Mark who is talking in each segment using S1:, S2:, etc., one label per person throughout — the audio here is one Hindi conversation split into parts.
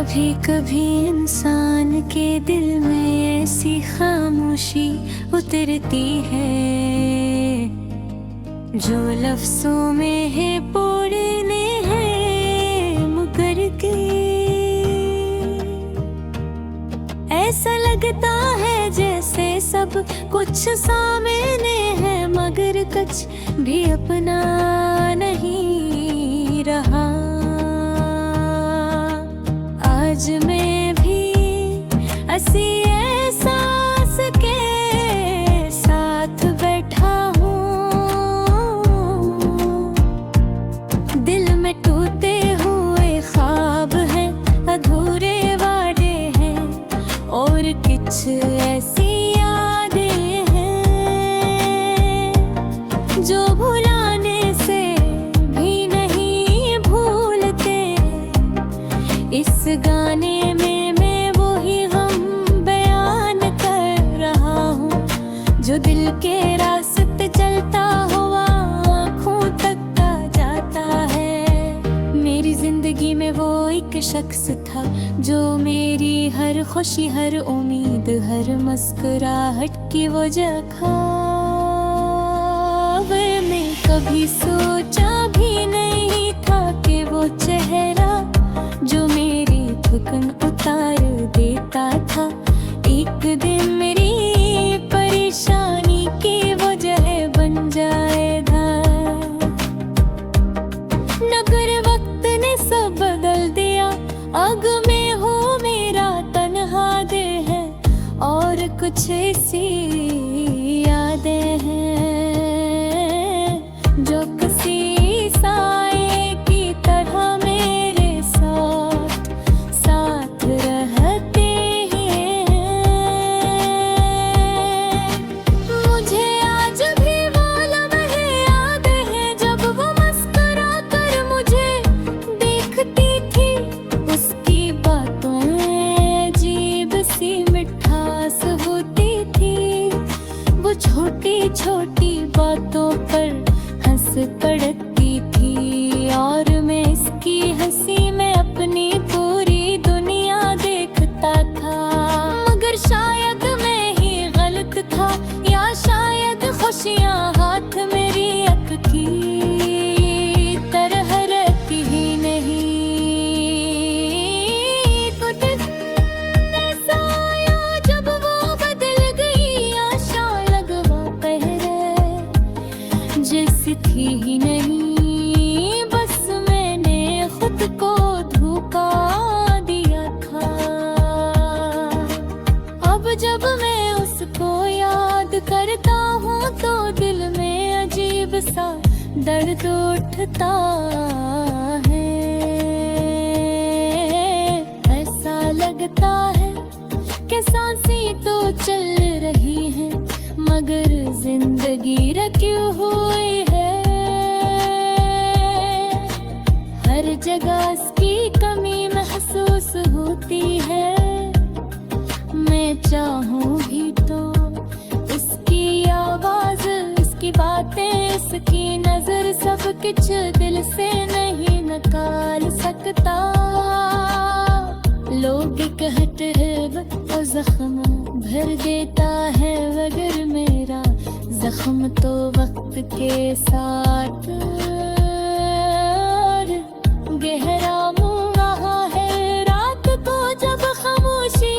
S1: कभी कभी इंसान के दिल में ऐसी खामोशी उतरती है जो लफ्जों में है बोलने हैं मुकर के। ऐसा लगता है जैसे सब कुछ सामने है मगर कुछ भी अपना नहीं रहा। आज मैं भी ऐसी एहसास के साथ बैठा हूँ। दिल में टूटे हुए ख्वाब हैं, अधूरे वादे हैं और कुछ ऐसी यादें हैं जो भुलाने से भी नहीं भूलते। इस गाने में मैं वही गम बयान कर रहा हूँ जो दिल के रास्ते चलता हुआ आँखों तक आ जाता है। मेरी जिंदगी में वो एक शख्स था जो मेरी हर खुशी, हर उम्मीद, हर मुस्कुराहट की वजह था। मैं कभी सोचा भी नहीं था कि वो चेहरा जो मेरी थकन उतार देता था एक दिन मेरी परेशानी की वजह बन जाएगा। नगर वक्त ने सब बदल दिया, अब मैं हूँ मेरा तन्हा दिल है और कुछ ऐसी यादें हैं जो किसी साए की तरह मेरे साथ साथ रहते हैं। मुझे आज भी वो लम्हे याद है जब वो मुस्कुरा कर मुझे देखती थी। उसकी बातों में अजीब सी मिठास होती थी। वो छोटी छोटी बातों पर हंस पड़ती थी और मैं इसकी हंसी में अपनी पूरी दुनिया देखता था। मगर शायद मैं ही गलत था या शायद खुशियाँ हाथ मेरी अक की तरह रहती ही नहीं। तो दिन ऐसा आया जब वो बदल गई, आशा लगवा पहले जैसी थी ही नहीं। बस मैंने खुद को धोखा दिया था। अब जब मैं उसको याद करता हूँ तो दिल में अजीब सा दर्द उठता है। ऐसा लगता है कि सांसें तो चल रही हैं मगर जिंदगी रखी हुई है। हर जगह इसकी कमी महसूस होती है। मैं चाहूँ भी तो इसकी आवाज, इसकी बातें, इसकी नजर सब कुछ दिल से नहीं निकाल सकता। लोग कहते हैं वो जख्म भर देता है मगर मेरा जख्म तो वक्त के साथ गहरा मुँह रहा है। रात को जब खामोशी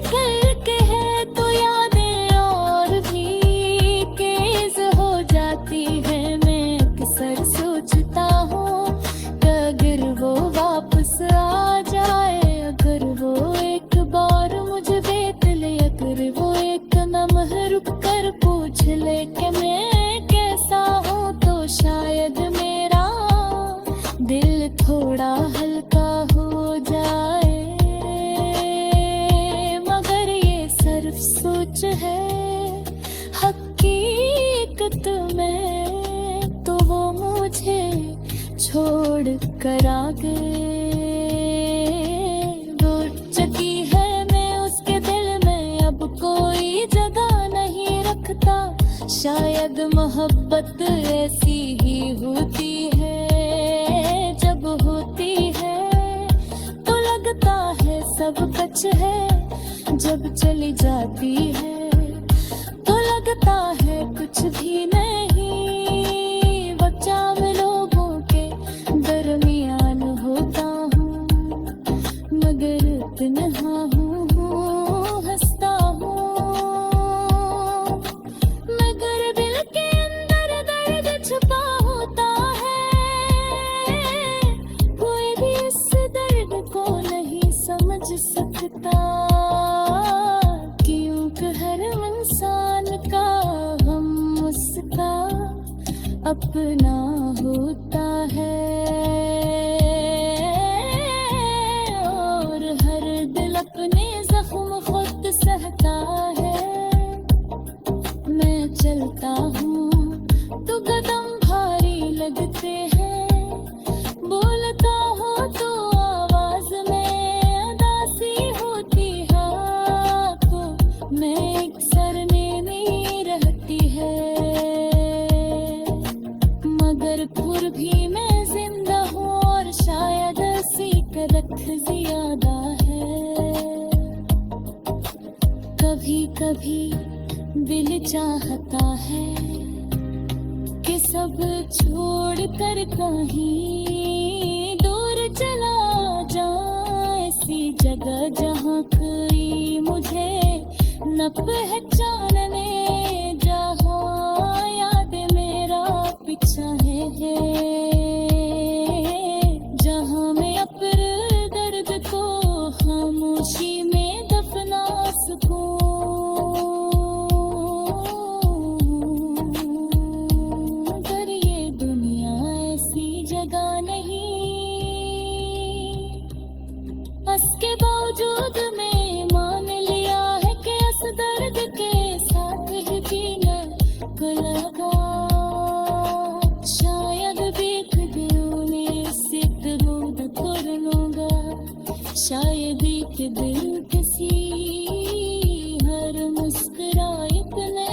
S1: करके है तो यादें और भी तेज हो जाती है। मैं अक्सर सोचता हूँ कि अगर वो वापस आ जाए, अगर वो एक बार मुझे देख ले, अगर वो एक लम्हा रुक कर पूछ ले कि मैं कैसा हूँ तो शायद मेरा दिल थोड़ा हल्का हो जाए। मगर ये सिर्फ सोच है, हकीकत में तो वो मुझे छोड़ कर आ गए। वो चकी है मैं उसके दिल में अब कोई जगह नहीं रखता। शायद मोहब्बत ऐसी ही होती है, जब होती है तो लगता है सब कच है, जब चली जाती है तो लगता है कुछ भी नहीं। बच्चा मैं लोगों के दरमियान होता हूँ, मगर तन्हा हूँ, हंसता हूँ। मगर दिल के अंदर दर्द छुपा होता है, कोई भी इस दर्द को नहीं समझ सकता। क्योंकि हर इंसान का गम उसका अपना होता है, और हर दिल अपने जख्म खुद सहता है। मैं चलता हूँ तो कदम भारी लगते हैं, बोलता हूँ तो आवाज में उदासी होती है। आपको मैं एक सरनेमी रहती है, मगर फिर भी मैं जिंदा हूँ, और शायद इसी का रख ज्यादा है। कभी कभी दिल चाहता है कि सब छोड़ कर कहीं दूर चला जाऊं, ऐसी जगह जहाँ कोई मुझे न पहचानने, जहाँ याद मेरा पीछा है, जहाँ मैं अपने दर्द को खामोशी में दफना सकूं। पर ये दुनिया ऐसी जगह नहीं, इसके बावजूद मैं मान लिया है कि इस दर्द के साथ ही जीना को लगा। शायद बीत दिनों में इससे करूँगा कर लूँगा, शायद एक दिन किसी हर मुस्कुराए अपने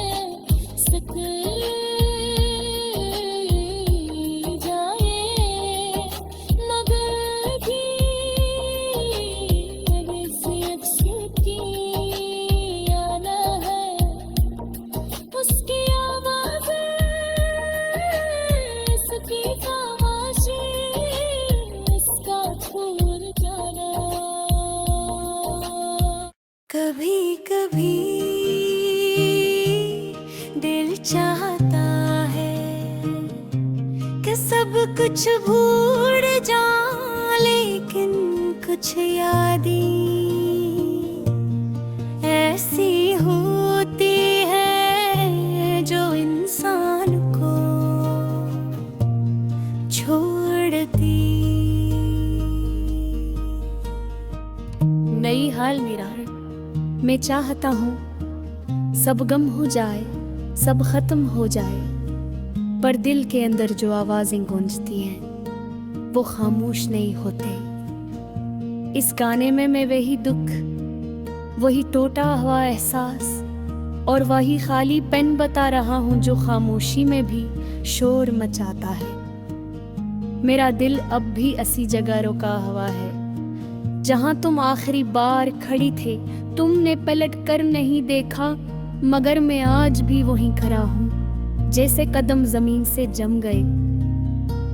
S1: सक जाए, मगर भी ऐसी अक्सर की आना है, उसकी आवाज़ इसकी खामोशी, इसका छोड़ जाना। कभी कभी दिल चाहता है कि सब कुछ भूल जाऊं, लेकिन कुछ यादें ऐसी होती है जो इंसान को छोड़ती।
S2: नई हाल मेरा है, मैं चाहता हूँ सब गम हो जाए, सब खत्म हो जाए, पर दिल के अंदर जो आवाजें गूंजती हैं वो खामोश नहीं होते। इस गाने में मैं वही दुख, वही टूटा हुआ एहसास और वही खाली पेन बता रहा हूँ जो खामोशी में भी शोर मचाता है। मेरा दिल अब भी ऐसी जगह रुका हुआ है जहाँ तुम आखिरी बार खड़ी थे। तुमने पलट कर नहीं देखा, मगर मैं आज भी वहीं खड़ा हूँ, जैसे कदम जमीन से जम गए।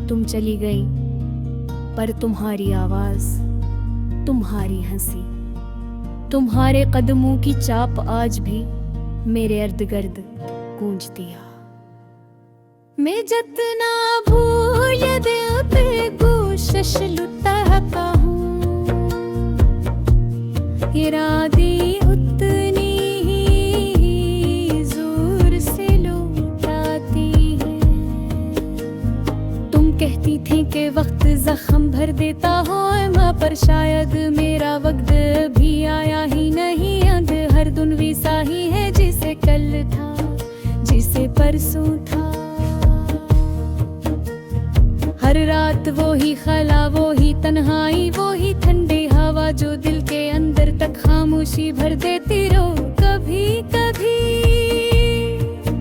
S2: तुम चली गई, पर तुम्हारी आवाज, तुम्हारी हंसी, तुम्हारे कदमों की चाप आज भी मेरे इर्द गिर्द गूंजती है।
S1: मैं जितना भूल दिल पे कोशिश लुटाता हूँ, इरादे उतनी ही जोर से लौटाती है। तुम कहती थी कि वक्त जख्म भर देता हो माँ, पर शायद मेरा वक्त भी आया ही नहीं। अंध हर दिन वैसा ही है जिसे कल था, जिसे परसों था। हर रात वो ही खला, वो ही तन्हाई, वो ही ठंडी हवा जो दिल के अंदर तक खामोशी भर देती। रो कभी कभी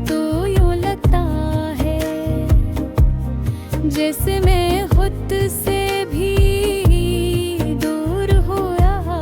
S1: तो यूं लगता है जैसे मैं खुद से भी दूर हो रहा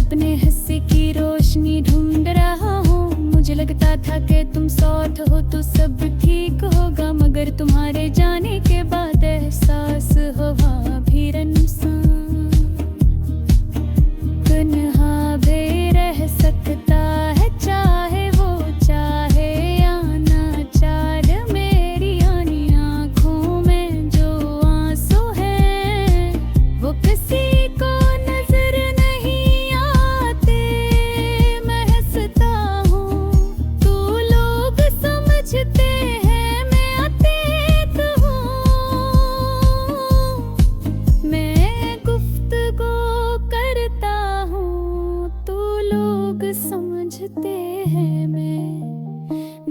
S2: अपने हिस्से की रोशनी ढूंढ रहा हूँ। मुझे लगता था कि तुम सॉर्ट हो तो सब ठीक होगा, मगर तुम्हारे जाने के बाद एहसास हुआ भी रंसान। तन्हा भी रह सकता है चाहे वो चाहे या ना चाहे। मेरी आनी आँखों में जो आंसू हैं वो किसी को नजर नहीं आते। मैं हंसता हूँ तू लोग समझते हैं मैं अतीत हूँ। मैं गुफ्तगू करता हूँ तू लोग समझते हैं मैं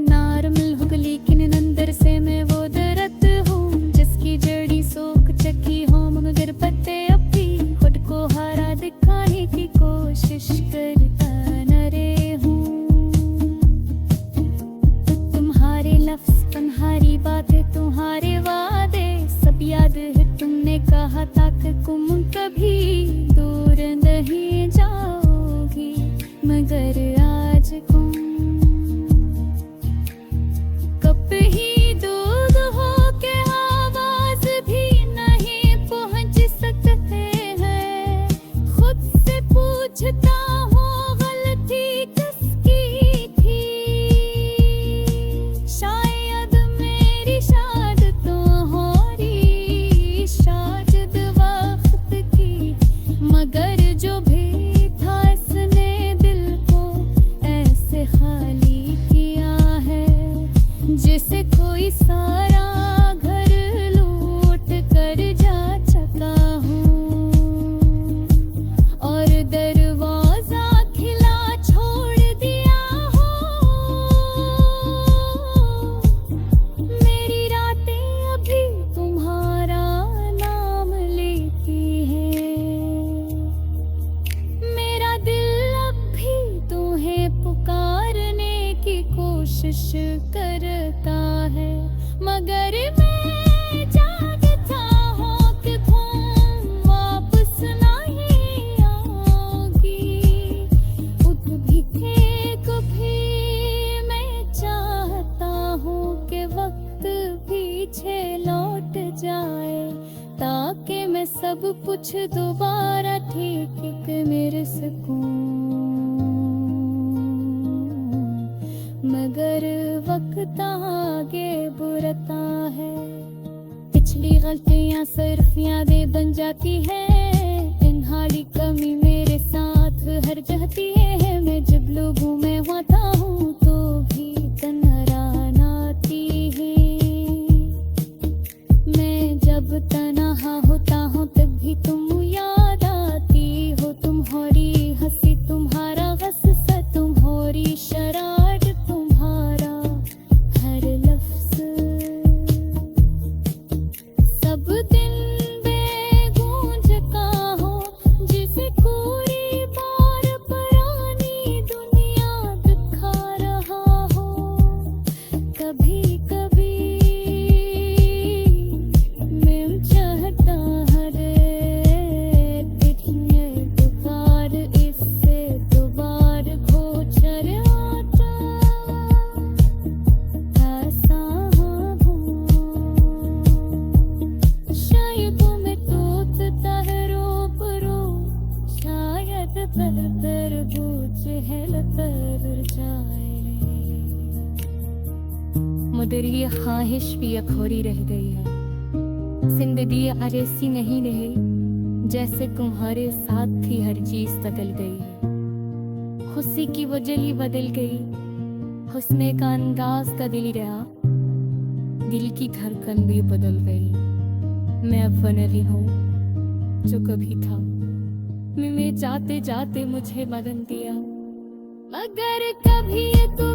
S2: नॉर्मल हूँ, लेकिन अंदर से मैं वो दर्द हूँ जिसकी जड़ी सोख चकी हो, मगर पत्ते अब भी खुद को हारा दिखाने की कोशिश करता न रे हूँ। तुम्हारे लफ्ज तुम्हारी बातें तुम्हारे वादे सब याद है। तुमने कहा था कि तुम कभी दूर नहीं जाओगी, मगर आज तुम कब ही दूर हो के आवाज भी नहीं पहुंच सकते हैं। खुद से पूछता हूँ गलती किसकी थी। शायद मेरी शायद तो हो रही शायद वक्त की, मगर जो भी था इसने दिल को ऐसे खाली किया है जैसे कोई सारा घर लूट कर जा चुका हूँ और दरवाजा खिला छोड़ दिया हो। मेरी रातें अभी तुम्हारा नाम लेती हैं, मेरा दिल अब भी तुम्हें पुकारने की कोशिश करता है, मगर मैं जागता हूँ कि तुम वापस नहीं आओगी। उठ भी थे कभी मैं चाहता हूँ कि वक्त पीछे लौट जाए ताकि मैं सब कुछ दोबारा ठीक मेरे सकूं, मगर वक्त आगे बुरता है। पिछली गलतियां सिर्फ यादें बन जाती है, तुम्हारी कमी मेरे साथ हर जहती है। मैं जब लोगों में होता हूँ तो भी तन्हा आती है। मैं जब तन्हा होता हूँ तब भी तुम याद आती हो। तुम्हारी हंसी तुम्हारा गुस्सा तुम्हारी शरारत तुम्हारा हर लफ्ज सब दिन बेगूंज का हो जिसे कोई बार पुरानी दुनिया दिखा रहा हो। कभी कभी मैं चाहता हर दिखने दुबार इससे दोबार गोचर आता ऐसा हूँ। शायद मैं टूटता है रूबरू, शायद बेहतर बूझ है लतर जाए, मगर ये ख्वाहिश भी अखोरी रह गई है। जिंदगी ऐसी नहीं रही जैसे तुम्हारे साथ थी, हर चीज बदल गई है। खुशी की वजह ही बदल गई, हुस्ने का अंदाज का दिल रहा, दिल की धड़कन भी बदल गई। मैं अब वो नहीं हूँ जो कभी था। मैं जाते जाते मुझे बदल दिया, मगर कभी तो